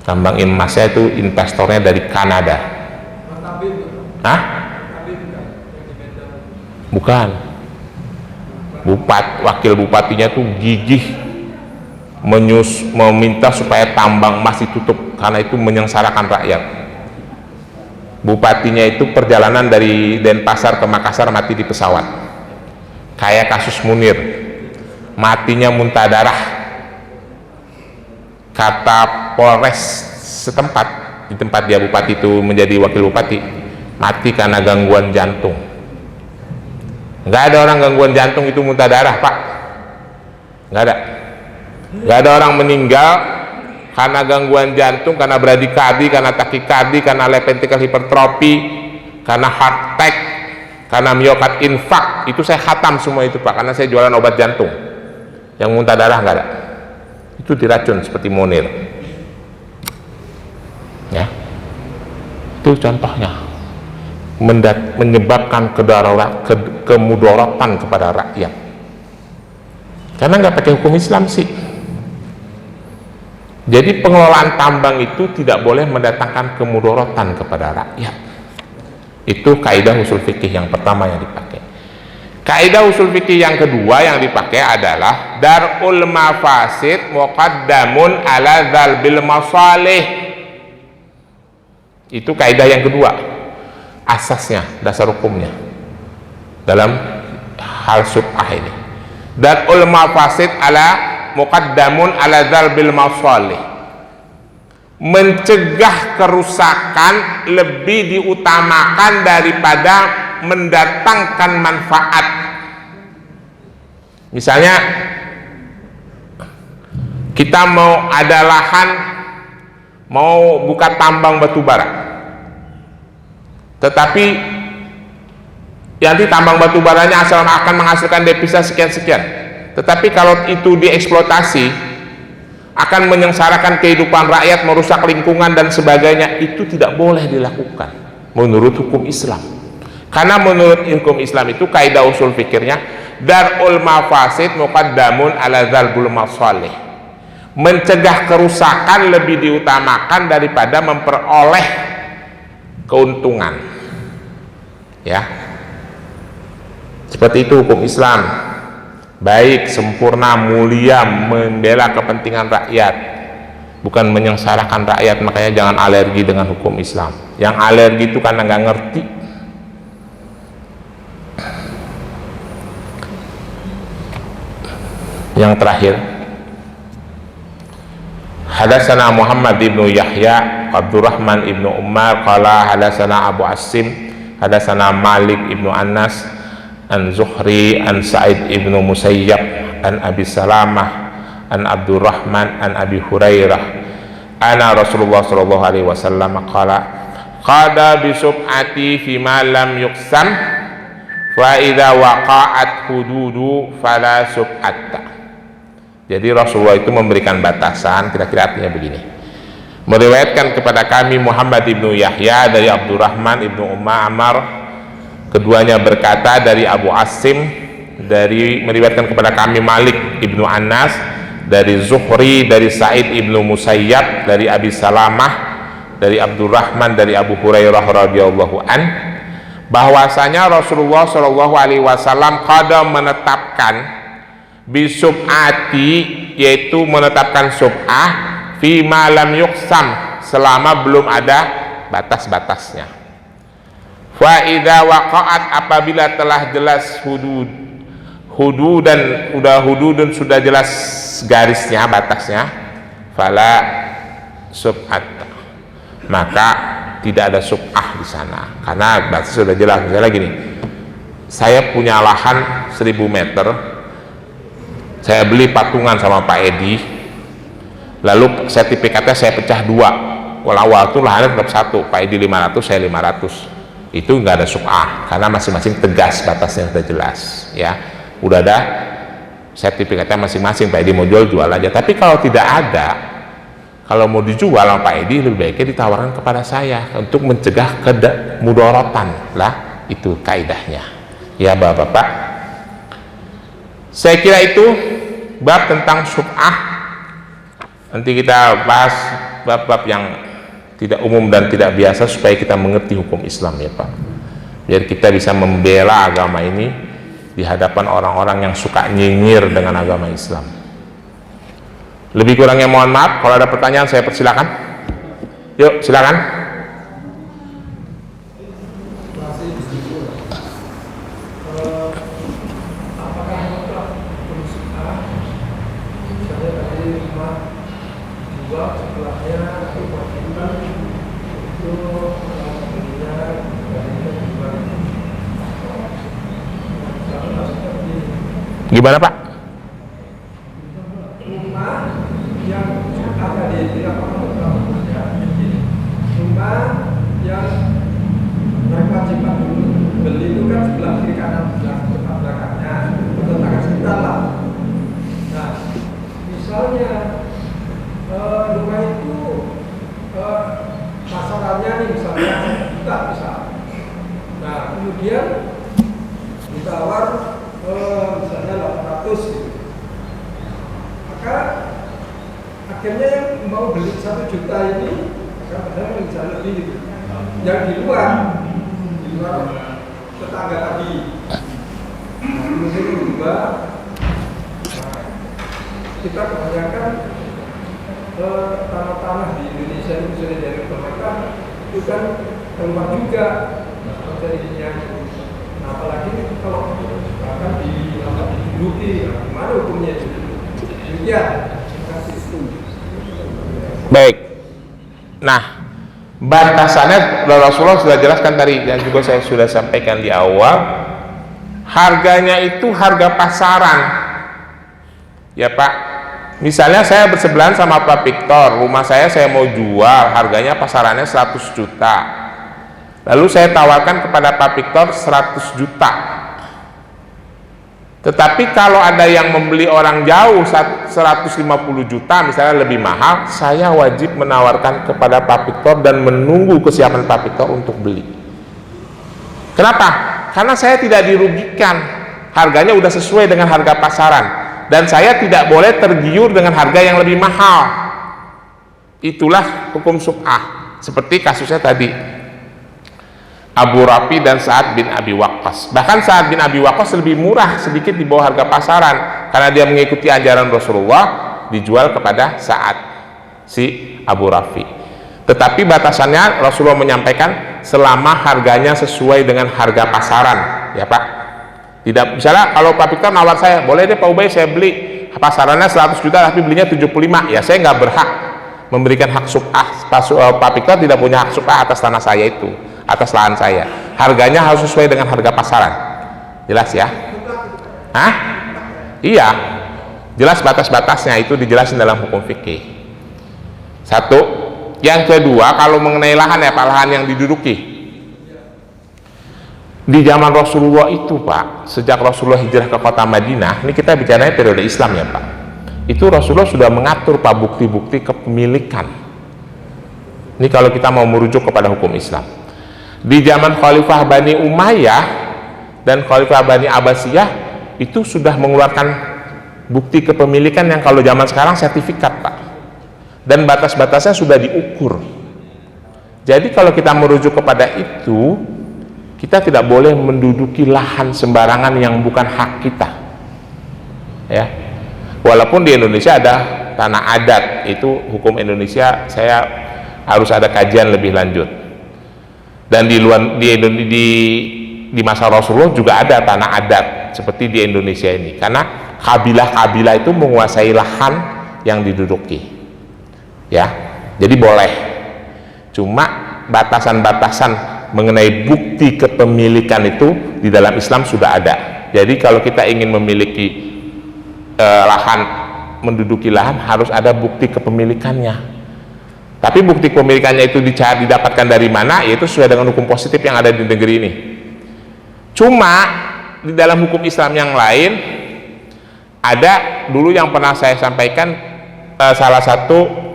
Tambang emasnya itu investornya dari Kanada. Hah? Bukan. Wakil bupatinya tuh gigih meminta supaya tambang emas ditutup karena itu menyengsarakan rakyat. Bupatinya itu perjalanan dari Denpasar ke Makassar mati di pesawat, kayak kasus Munir, matinya muntah darah. Kata Polres setempat, di tempat dia bupati itu menjadi wakil bupati, mati karena gangguan jantung. Nggak ada orang gangguan jantung itu muntah darah Pak, nggak ada. Nggak ada orang meninggal karena gangguan jantung, karena bradikardi, karena takikardi, karena left ventricle hypertrophy, karena heart attack, karena miokard infarct. Itu saya khatam semua itu Pak, karena saya jualan obat jantung. Yang muntah darah nggak ada, itu diracun seperti Munir, ya. Itu contohnya menyebabkan kemudaratan kepada rakyat karena nggak pakai hukum Islam sih. Jadi pengelolaan tambang itu tidak boleh mendatangkan kemudaratan kepada rakyat. Itu kaidah usul fikih yang pertama yang dipakai. Kaidah usul fikih yang kedua yang dipakai adalah darul mafasid muqaddamun ala dzalbil masalih. Itu kaidah yang kedua, asasnya, dasar hukumnya dalam hal subhah ini. Darul mafasid ala muqaddamun ala dzalbil masalih, mencegah kerusakan lebih diutamakan daripada mendatangkan manfaat. Misalnya kita mau ada lahan, mau buka tambang batu bara, tetapi nanti tambang batu baranya asal akan menghasilkan devisa sekian-sekian, Tetapi kalau itu dieksploitasi akan menyengsarakan kehidupan rakyat, merusak lingkungan dan sebagainya, itu tidak boleh dilakukan menurut hukum Islam. Karena menurut hukum Islam itu kaidah usul fikirnya, darul mafasid muqaddamun ala dzalbul masalih. Mencegah kerusakan lebih diutamakan daripada memperoleh keuntungan. Ya. Seperti itu hukum Islam. Baik, sempurna, mulia, membela kepentingan rakyat, bukan menyengsarakan rakyat. Makanya jangan alergi dengan hukum Islam. Yang alergi itu karena nggak ngerti. Yang terakhir, hadatsana Muhammad ibnu Yahya, Abdurrahman ibnu Umar, qala hadatsana Abu Asim, hadatsana Malik ibnu Anas, an Zuhri, an Sa'id ibnu Musayyab, an Abi Salamah, an Abdurrahman, an Abi Hurairah, ana Rasulullah sallallahu alaihi wasallam qala qada bi sub'ati fi ma lam yuqsam fa idza waqa'at hududu fala sub'atta. Jadi Rasulullah itu memberikan batasan, kira-kira artinya begini. Meriwayatkan kepada kami Muhammad ibnu Yahya dari Abdurrahman ibnu Umar, keduanya berkata dari Abu Asim, meriwayatkan kepada kami Malik ibnu Anas, dari Zuhri, dari Sa'id ibnu Musayyab, dari Abi Salamah, dari Abdurrahman, dari Abu Hurairah radhiyallahu an, bahwasanya Rasulullah shallallahu alaihi wasallam qada menetapkan bisub'ati, yaitu menetapkan sub'ah fi ma lam yuqsam, selama belum ada batas-batasnya. Fa idza waqa'at, apabila telah jelas hududun sudah jelas garisnya, batasnya, fala sub'at, maka tidak ada sub'ah di sana karena batasnya sudah jelas. Misalnya gini, saya punya lahan 1000 meter, saya beli patungan sama Pak Edi, lalu sertifikatnya saya pecah 2. Awal itu lahannya tetap 1, Pak Edi 500, saya 500, itu nggak ada sub'ah karena masing-masing tegas, batasnya sudah jelas, ya, udah ada sertifikatnya masing-masing. Pak Edi mau jual aja. Tapi kalau tidak ada, kalau mau dijual sama Pak Edi, lebih baiknya ditawarkan kepada saya untuk mencegah mudorotan lah, itu kaidahnya, ya bapak-bapak. Saya kira itu bab tentang sub'ah. Nanti kita bahas bab-bab yang tidak umum dan tidak biasa supaya kita mengerti hukum Islam, ya Pak, biar kita bisa membela agama ini di hadapan orang-orang yang suka nyinyir dengan agama Islam. Lebih kurangnya mohon maaf. Kalau ada pertanyaan saya persilakan. Yuk silakan. Gimana Pak? Rumah yang ada di lapangan rumah yang mereka wajibkan beli itu kan sebelah kiri kanan belakangnya tetangga sekitar lah. Nah, misalnya rumah itu pasarannya nih misalnya juta misal. Nah, kemudian ditawar misalnya 800 gitu. Maka akhirnya yang mau beli 1 juta ini akan padahal bisa lebih gitu. Yang di luar tetangga tadi kemudian berubah. Kita kebanyakan tanah-tanah di Indonesia itu misalnya dari pemerintah itu kan keluar juga jadinya. Nah, apalagi kalau bahkan diduduki, gimana hukumnya itu? Demikian. Terima kasih. Baik. Nah, batasannya Rasulullah sudah jelaskan tadi dan juga saya sudah sampaikan di awal. Harganya itu harga pasaran, ya Pak. Misalnya saya bersebelahan sama Pak Victor, rumah saya mau jual, harganya pasarannya 100 juta. Lalu saya tawarkan kepada Pak Victor 100 juta. Tetapi kalau ada yang membeli orang jauh 150 juta misalnya lebih mahal, saya wajib menawarkan kepada Pak Victor dan menunggu kesiapan Pak Victor untuk beli. Kenapa? Karena saya tidak dirugikan, harganya udah sesuai dengan harga pasaran, dan saya tidak boleh tergiur dengan harga yang lebih mahal. Itulah hukum sub'ah, seperti kasusnya tadi Abu Rafi dan Sa'ad bin Abi Waqqas. Bahkan Sa'ad bin Abi Waqqas lebih murah sedikit di bawah harga pasaran, karena dia mengikuti ajaran Rasulullah, dijual kepada Sa'ad si Abu Rafi. Tetapi batasannya Rasulullah menyampaikan selama harganya sesuai dengan harga pasaran, ya Pak. Tidak, misalnya kalau Pak Victor nawar saya, boleh deh Pak Ubay saya beli, pasarannya 100 juta tapi belinya 75, ya saya nggak berhak memberikan hak sub'ah. Pak Victor tidak punya hak sub'ah atas tanah saya itu, atas lahan saya. Harganya harus sesuai dengan harga pasaran. Jelas ya? Hah? Iya. Jelas batas-batasnya, itu dijelasin dalam hukum fikih. Satu. Yang kedua, kalau mengenai lahan ya Pak, lahan yang diduduki. Di zaman Rasulullah itu Pak, sejak Rasulullah hijrah ke kota Madinah, ini kita bicaranya periode Islam ya Pak, itu Rasulullah sudah mengatur Pak bukti-bukti kepemilikan. Ini kalau kita mau merujuk kepada hukum Islam. Di zaman Khalifah Bani Umayyah dan Khalifah Bani Abbasiyah itu sudah mengeluarkan bukti kepemilikan yang kalau zaman sekarang sertifikat Pak, dan batas-batasnya sudah diukur. Jadi kalau kita merujuk kepada itu, kita tidak boleh menduduki lahan sembarangan yang bukan hak kita, ya. Walaupun di Indonesia ada tanah adat, itu hukum Indonesia saya harus ada kajian lebih lanjut. Dan di luar di masa Rasulullah juga ada tanah adat seperti di Indonesia ini, karena kabilah-kabilah itu menguasai lahan yang diduduki, ya. Jadi boleh, cuma batasan-batasan mengenai bukti kepemilikan itu di dalam Islam sudah ada. Jadi kalau kita ingin memiliki lahan, menduduki lahan, harus ada bukti kepemilikannya. Tapi bukti kepemilikannya itu didapatkan dari mana, yaitu sesuai dengan hukum positif yang ada di negeri ini. Cuma di dalam hukum Islam yang lain ada, dulu yang pernah saya sampaikan, salah satu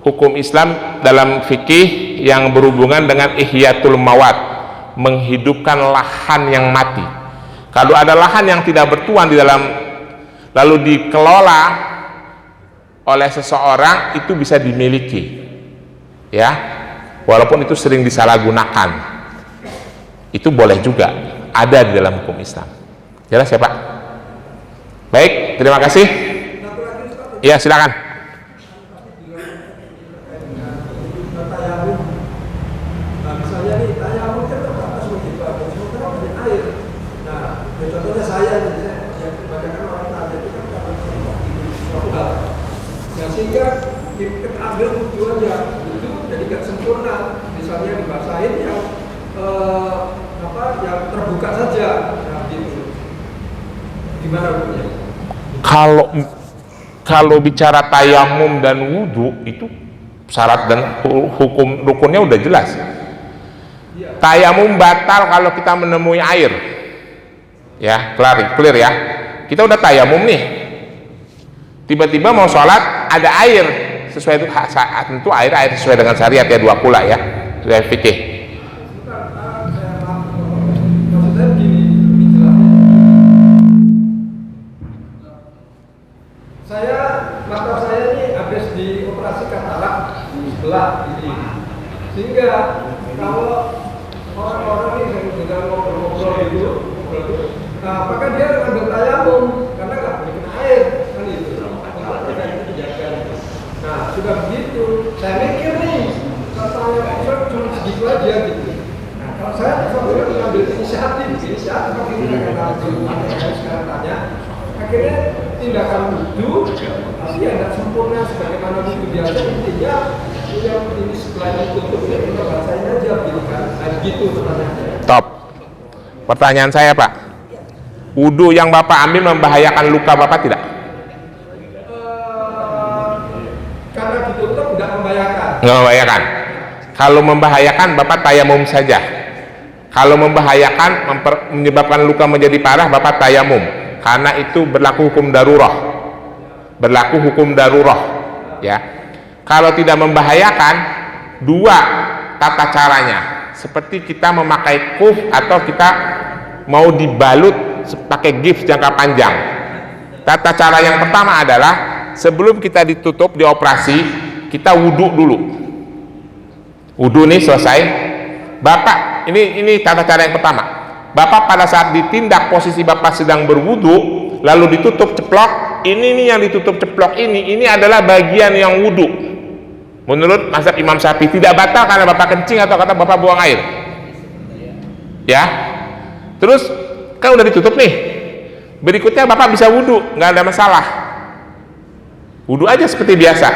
hukum Islam dalam fikih yang berhubungan dengan ihyatul mawat, menghidupkan lahan yang mati. Kalau ada lahan yang tidak bertuan di dalam, lalu dikelola oleh seseorang, itu bisa dimiliki, ya, walaupun itu sering disalahgunakan, itu boleh juga, ada di dalam hukum Islam. Jelas ya Pak? Baik, terima kasih. Ya, silakan. Sehingga kita ambil tujuannya itu jadi gak sempurna, misalnya dibasahin yang yang terbuka saja, nah, gitu. Gimana hukumnya? Kalau bicara tayamum dan wudhu, itu syarat dan hukum rukunnya udah jelas. Tayamum batal kalau kita menemui air, ya, clear ya. Kita udah tayamum nih, tiba-tiba mau sholat ada air, sesuai itu saat tentu air sesuai dengan syariat ya, dua kula ya, sesuai fikih. Maksudnya begini, mata saya ini habis dioperasi katarak sebelah ini, sehingga kalau orang-orang ini sedang ngobrol itu, apakah dia ambil tayamum karena nggak boleh kena air kan itu. Nah, sudah begitu, saya mikir nih, katanya cuma segitu aja gitu. Nah, kalau saya sambil mengambil inisiatif seperti ini kata sekarang tanya, akhirnya tindakan wudhu, tapi ya tidak sempurna sebagaimana wudhu biasa, intinya yang ini setelah ditutup ya kita bacain aja gitu kan. Nah, gitu pertanyaannya. Top. Pertanyaan saya Pak, wudhu yang Bapak ambil membahayakan luka Bapak tidak? Karena ditutup tidak membahayakan. Nggak membahayakan. Kalau membahayakan Bapak tayamum saja. Kalau membahayakan menyebabkan luka menjadi parah, Bapak tayamum. karena itu berlaku hukum darurah, ya. Kalau tidak membahayakan, dua tata caranya, seperti kita memakai kuf atau kita mau dibalut pakai gips jangka panjang. Tata cara yang pertama adalah sebelum kita ditutup di operasi, kita wudhu dulu. Wudhu nih selesai, Bapak, ini tata cara yang pertama. Bapak pada saat ditindak posisi Bapak sedang berwudhu, lalu ditutup ceplok, ini nih yang ditutup ceplok ini adalah bagian yang wudhu. Menurut mazhab Imam Syafi'i tidak batal karena Bapak kencing atau kata Bapak buang air, ya. Terus kan udah ditutup nih, berikutnya Bapak bisa wudhu, nggak ada masalah, wudhu aja seperti biasa.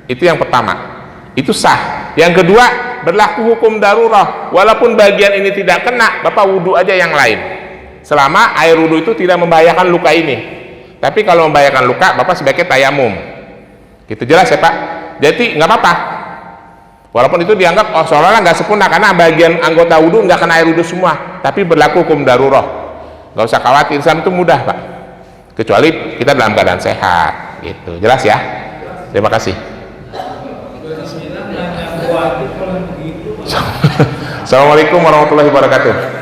Itu yang pertama, itu sah. Yang kedua, berlaku hukum darurah, walaupun bagian ini tidak kena, Bapak wudhu aja yang lain, selama air wudhu itu tidak membahayakan luka ini. Tapi kalau membahayakan luka, Bapak sebaiknya tayamum. Gitu, jelas ya Pak? Jadi nggak apa-apa, walaupun itu dianggap seolah-olah nggak sempurna karena bagian anggota wudhu nggak kena air wudhu semua, tapi berlaku hukum darurah. Nggak usah khawatir, Islam itu mudah Pak, kecuali kita dalam keadaan sehat. Gitu, jelas ya? Terima kasih. Assalamualaikum warahmatullahi wabarakatuh.